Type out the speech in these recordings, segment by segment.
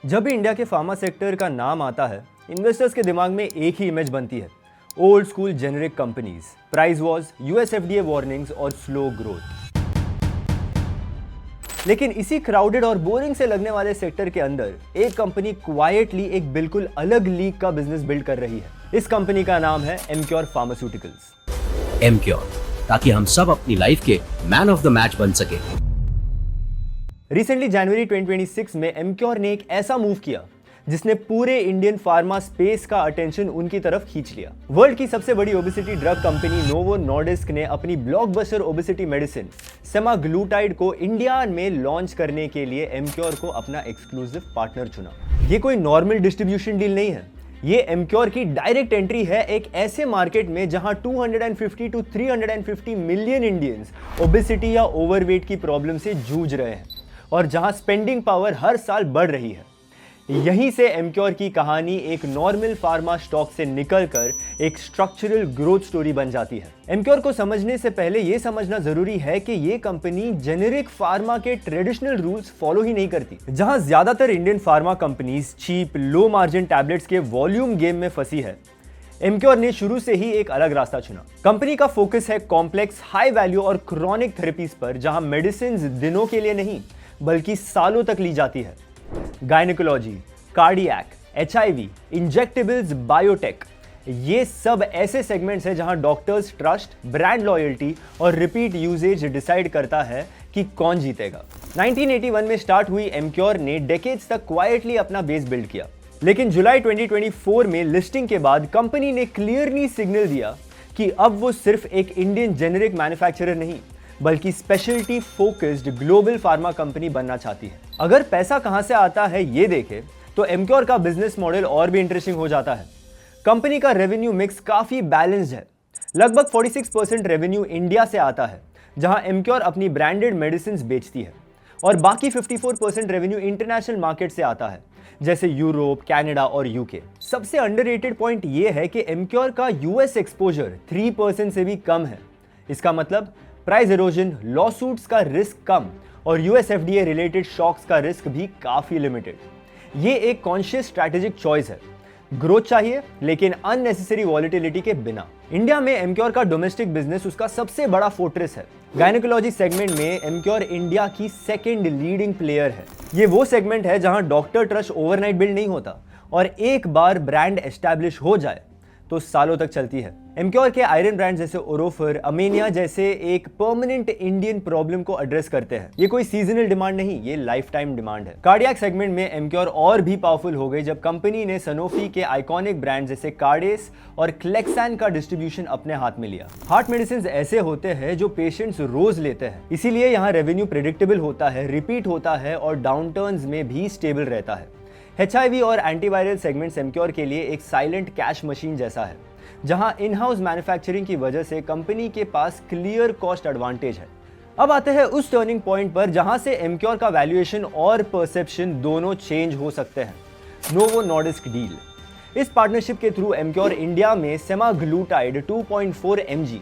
जब भी इंडिया के फार्मा सेक्टर का नाम आता है, इन्वेस्टर्स के दिमाग में एक ही इमेज बनती है, old school generic companies, price Wars, US FDA warnings और स्लो ग्रोथ। लेकिन इसी क्राउडेड और बोरिंग से लगने वाले सेक्टर के अंदर एक कंपनी क्वाइटली एक बिल्कुल अलग लीग का बिजनेस बिल्ड कर रही है। इस कंपनी का नाम है एमक्योर फार्मास्यूटिकल्स। एमक्योर, ताकि हम सब अपनी लाइफ के मैन ऑफ द मैच बन सके। रिसेंटली जनवरी 2026 में एमक्योर ने एक ऐसा मूव किया जिसने पूरे इंडियन फार्मा स्पेस का अटेंशन उनकी तरफ खींच लिया। वर्ल्ड की सबसे बड़ी obesity drug company novo Nordisk ने अपनी ब्लॉकबस्टर ओबेसिटी मेडिसिन सेमाग्लूटाइड को इंडिया में लॉन्च करने के लिए एमक्योर को अपना एक्सक्लूसिव पार्टनर चुना। ये कोई नॉर्मल डिस्ट्रीब्यूशन डील नहीं है, ये एमक्योर की डायरेक्ट एंट्री है एक ऐसे मार्केट में जहां 250 to 350 मिलियन इंडियंस ओबेसिटी या ओवरवेट की प्रॉब्लम से जूझ रहे हैं और जहां स्पेंडिंग पावर हर साल बढ़ रही है। यहीं से एमक्योर की कहानी एक नॉर्मल फार्मा स्टॉक से निकलकर एक स्ट्रक्चरल ग्रोथ स्टोरी बन जाती है। एमक्योर को समझने से पहले यह समझना जरूरी है कि यह कंपनी जेनेरिक फार्मा के ट्रेडिशनल रूल्स फॉलो ही नहीं करती। जहां ज्यादातर Indian pharma companies cheap low margin tablets के वॉल्यूम गेम में फंसी है, एमक्योर ने शुरू से ही एक अलग रास्ता चुना। कंपनी का फोकस है कॉम्प्लेक्स, हाई वैल्यू और क्रोनिक थेरेपीज पर, जहां मेडिसिन दिनों के लिए नहीं बल्कि सालों तक ली जाती है। Gynaecology, cardiac, HIV, injectables, biotech, ये सब ऐसे सेगमेंट्स हैं जहां डॉक्टर्स ट्रस्ट, ब्रांड लॉयल्टी और रिपीट यूजेज डिसाइड करता है कि कौन जीतेगा। 1981 में स्टार्ट हुई एमक्योर ने डेकेड्स तक क्वाइटली अपना बेस बिल्ड किया, लेकिन जुलाई 2024 में लिस्टिंग के बाद कंपनी ने क्लियरली सिग्नल दिया कि अब वो सिर्फ एक इंडियन जेनेरिक मैन्युफैक्चरर नहीं बल्कि speciality focused global pharma company बनना चाहती है। अगर पैसा कहां से आता है ये देखें तो एमक्योर का बिजनेस मॉडल और भी इंटरेस्टिंग हो जाता है। कंपनी का रेवेन्यू मिक्स काफी बैलेंस्ड है। लगभग 46% रेवेन्यू इंडिया से आता है, जहां एमक्योर अपनी ब्रांडेड मेडिसिन बेचती है, और बाकी 54% रेवेन्यू इंटरनेशनल मार्केट से आता है, जैसे यूरोप, कनाडा और यूके। सबसे अंडररेटेड पॉइंट यह है कि एमक्योर का यूएस एक्सपोजर 3% से भी कम है। इसका मतलब प्राइस इरोजन, लॉसूट्स का रिस्क कम और यूएस एफडीए रिलेटेड शॉक्स का रिस्क भी काफी लिमिटेड। ये एक कॉन्शियस स्ट्रैटेजिक चॉइस है। ग्रोथ चाहिए लेकिन अननेसेसरी वॉलिटिलिटी के बिना। इंडिया में एमक्योर का डोमेस्टिक बिजनेस उसका सबसे बड़ा फोर्ट्रेस है। गायनेकोलॉजी सेगमेंट में एमक्योर इंडिया की सेकंड लीडिंग प्लेयर है। ये वो सेगमेंट है जहां डॉक्टर ट्रस्ट ओवरनाइट बिल्ड नहीं होता और एक बार ब्रांड एस्टैब्लिश हो जाए तो सालों तक चलती है। एमक्योर के आयरन ब्रांड जैसे ओरोफर, अमेनिया जैसे एक परमानेंट इंडियन प्रॉब्लम को एड्रेस करते हैं। ये कोई सीजनल डिमांड नहीं, ये लाइफ टाइम डिमांड है। कार्डियक सेगमेंट में एमक्योर और भी पावरफुल हो गई जब कंपनी ने सनोफी के आइकॉनिक ब्रांड जैसे कार्डेस और क्लेक्सान का डिस्ट्रीब्यूशन अपने हाथ में लिया। हार्ट मेडिसिन ऐसे होते हैं जो पेशेंट्स रोज लेते हैं, इसीलिए यहाँ रेवेन्यू प्रेडिक्टेबल होता है, रिपीट होता है और डाउनटर्न्स में भी स्टेबल रहता है। एचआईवी और एंटीवायरल सेगमेंट्स एमक्योर के लिए एक साइलेंट कैश मशीन जैसा है, जहां इन हाउस मैन्युफैक्चरिंग की वजह से कंपनी के पास क्लियर कॉस्ट एडवांटेज है। अब आते हैं उस टर्निंग पॉइंट पर जहां से एमक्योर का वैल्यूएशन और परसेप्शन दोनों चेंज हो सकते हैं। Novo Nordisk deal. इस पार्टनरशिप के थ्रू एमक्योर इंडिया में सेमाग्लूटाइड 2.4 mg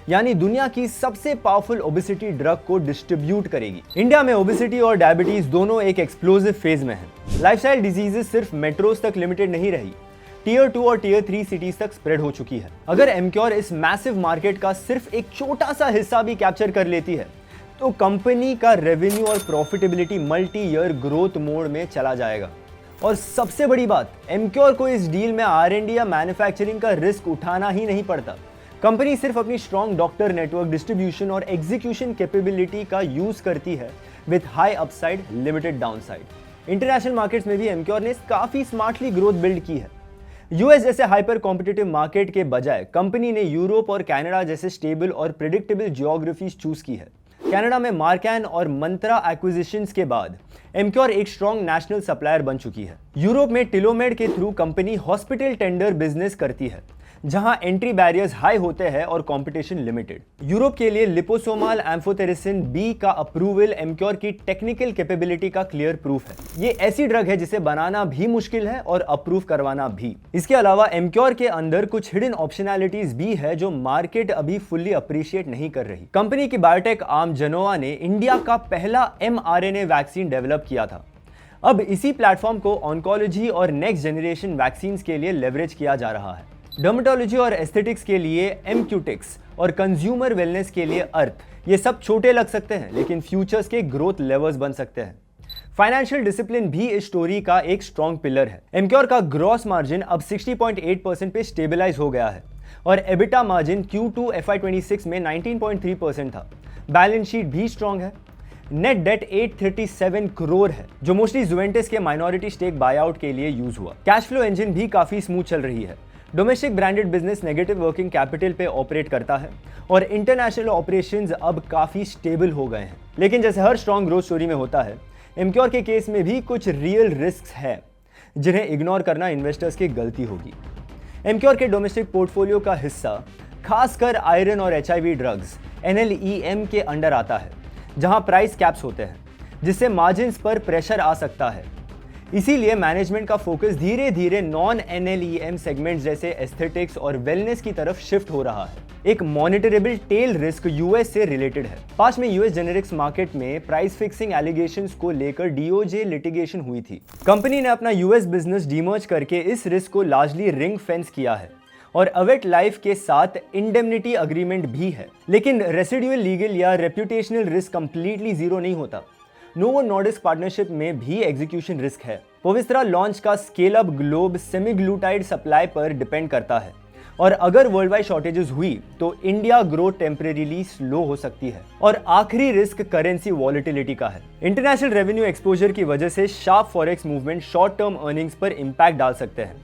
यानी दुनिया की सबसे पावरफुल ओबेसिटी ड्रग को डिस्ट्रीब्यूट करेगी। इंडिया में ओबेसिटी और डायबिटीज दोनों एक एक्सप्लोसिव फेज में है। लाइफस्टाइल डिजीजेस सिर्फ मेट्रोज तक लिमिटेड नहीं रही, टियर 2 और टियर 3 सिटीज तक स्प्रेड हो चुकी है। अगर एमक्योर इस मैसिव मार्केट का सिर्फ एक छोटा सा हिस्सा भी कैप्चर कर लेती है तो कंपनी का रेवेन्यू और profitability multi year growth mode में चला जाएगा। और सबसे बड़ी बात, एमक्योर को इस डील में R&D या मैन्युफैक्चरिंग का रिस्क उठाना ही नहीं पड़ता। कंपनी सिर्फ अपनी स्ट्रॉन्ग डॉक्टर नेटवर्क, डिस्ट्रीब्यूशन और एग्जीक्यूशन कैपेबिलिटी का यूज करती है with high upside, limited downside. International markets में भी एमक्योर ने काफी स्मार्टली ग्रोथ बिल्ड की है। यूएस जैसे हाइपर कॉम्पिटिटिव मार्केट के बजाय कंपनी ने यूरोप और कनाडा जैसे स्टेबल और प्रेडिक्टेबल जियोग्राफीज चूज की है। कनाडा में मार्कैन और मंत्रा एक्विजिशंस के बाद एमक्योर एक स्ट्रॉन्ग नेशनल सप्लायर बन चुकी है। यूरोप में टिलोमेड के through company hospital tender business करती है, जहां एंट्री बैरियर्स हाई होते हैं और कंपटीशन लिमिटेड। यूरोप के लिए लिपोसोमाल एम्फोटेरिसिन बी का अप्रूवल एमक्योर की टेक्निकल कैपेबिलिटी का क्लियर प्रूफ है। ये ऐसी ड्रग है जिसे बनाना भी मुश्किल है और अप्रूव करवाना भी। इसके अलावा एमक्योर के अंदर कुछ हिडन ऑप्शनैलिटीज भी है जो मार्केट अभी फुल्ली अप्रिशिएट नहीं कर रही। कंपनी की बायोटेक आर्म जेनोवा ने इंडिया का पहला mRNA वैक्सीन डेवलप किया था। अब इसी प्लेटफॉर्म को ऑन्कोलॉजी और नेक्स्ट जनरेशन वैक्सीन्स के लिए लेवरेज किया जा रहा है। डर्मेटोलॉजी और एस्थेटिक्स के लिए एमक्यूटिक्स और कंज्यूमर वेलनेस के लिए अर्थ। ये सब छोटे लग सकते हैं लेकिन फ्यूचर्स के ग्रोथ लेवर्स बन सकते हैं। फाइनेंशियल डिसिप्लिन भी इस स्टोरी का एक स्ट्रॉन्ग पिलर है। एमक्योर का ग्रॉस मार्जिन अब 60.8% पे स्टेबलाइज हो गया है और एबिटा मार्जिन Q2 FY26 में 19.3% था। बैलेंस शीट भी स्ट्रॉन्ग है। नेट डेट 837 करोड़ है जो मोस्टली जुवेंटस के माइनॉरिटी स्टेक बायआउट के लिए यूज हुआ। कैश फ्लो इंजन भी काफी स्मूथ चल रही है। Domestic branded business negative working capital पे ऑपरेट करता है और इंटरनेशनल ऑपरेशंस अब काफी स्टेबल हो गए हैं। लेकिन जैसे हर स्ट्रॉन्ग ग्रोथ स्टोरी में होता है, एमक्योर के केस में भी कुछ रियल रिस्क है जिन्हें इग्नोर करना इन्वेस्टर्स की गलती होगी। एमक्योर के डोमेस्टिक पोर्टफोलियो का हिस्सा खासकर आयरन और HIV ड्रग्स NLEM के अंडर आता है, जहां प्राइस कैप्स होते हैं जिससे मार्जिन्स पर प्रेशर आ सकता है। इसीलिए मैनेजमेंट का फोकस धीरे धीरे नॉन NLEM सेगमेंट्स जैसे एस्थेटिक्स और वेलनेस की तरफ शिफ्ट हो रहा है। एक मॉनिटरेबल टेल रिस्क यूएस से रिलेटेड है। पास में यूएस जेनेरिक्स मार्केट में प्राइस फिक्सिंग एलिगेशंस को लेकर DOJ लिटिगेशन हुई थी। कंपनी ने अपना यूएस बिजनेस डीमर्ज करके इस रिस्क को लार्जली रिंग फेंस किया है और अवेट लाइफ के साथ इंडेमनिटी अग्रीमेंट भी है। लेकिन रेसिडुअल लीगल या रेप्यूटेशनल रिस्क कंप्लीटली जीरो नहीं होता। नोवो नॉर्डिस्क पार्टनरशिप में भी एग्जीक्यूशन रिस्क है। पोविस्त्रा लॉन्च का स्केल अप ग्लोब सेमीग्लूटाइड सप्लाई पर डिपेंड करता है और अगर वर्ल्ड वाइड शॉर्टेजेस हुई तो इंडिया ग्रोथ टेम्परेरीली स्लो हो सकती है। और आखिरी रिस्क करेंसी वॉलेटिलिटी का है। इंटरनेशनल रेवेन्यू एक्सपोजर की वजह से sharp forex movement short term earnings पर इंपैक्ट डाल सकते हैं,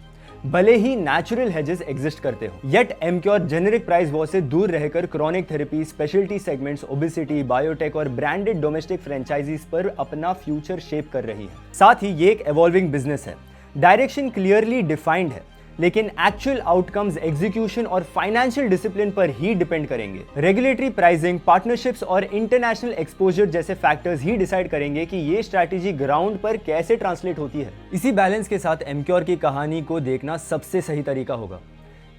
भले ही नेचुरल हेजेस एग्जिस्ट करते हो। Yet Emcure generic price war से दूर रहकर chronic therapy, speciality segments, obesity, biotech और ब्रांडेड डोमेस्टिक फ्रेंचाइजीज पर अपना फ्यूचर शेप कर रही है। साथ ही ये एक इवॉल्विंग बिजनेस है। डायरेक्शन क्लियरली डिफाइंड है लेकिन एक्चुअल आउटकम्स एग्जीक्यूशन और फाइनेंशियल डिसिप्लिन पर ही डिपेंड करेंगे। रेगुलेटरी प्राइसिंग, पार्टनरशिप्स और इंटरनेशनल एक्सपोजर जैसे फैक्टर्स ही डिसाइड करेंगे कि ये स्ट्रैटेजी ग्राउंड पर कैसे ट्रांसलेट होती है। इसी बैलेंस के साथ एमक्योर की कहानी को देखना सबसे सही तरीका होगा।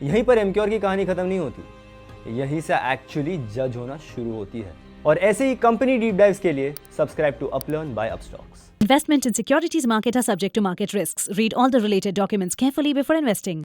यहीं पर एमक्योर की कहानी खत्म नहीं होती, यहीं से एक्चुअली जज होना शुरू होती है। और ऐसे ही कंपनी डीप डाइव्स के लिए subscribe to Uplearn by Upstox. Investment in securities market are subject to market risks. Read all the related documents carefully before investing.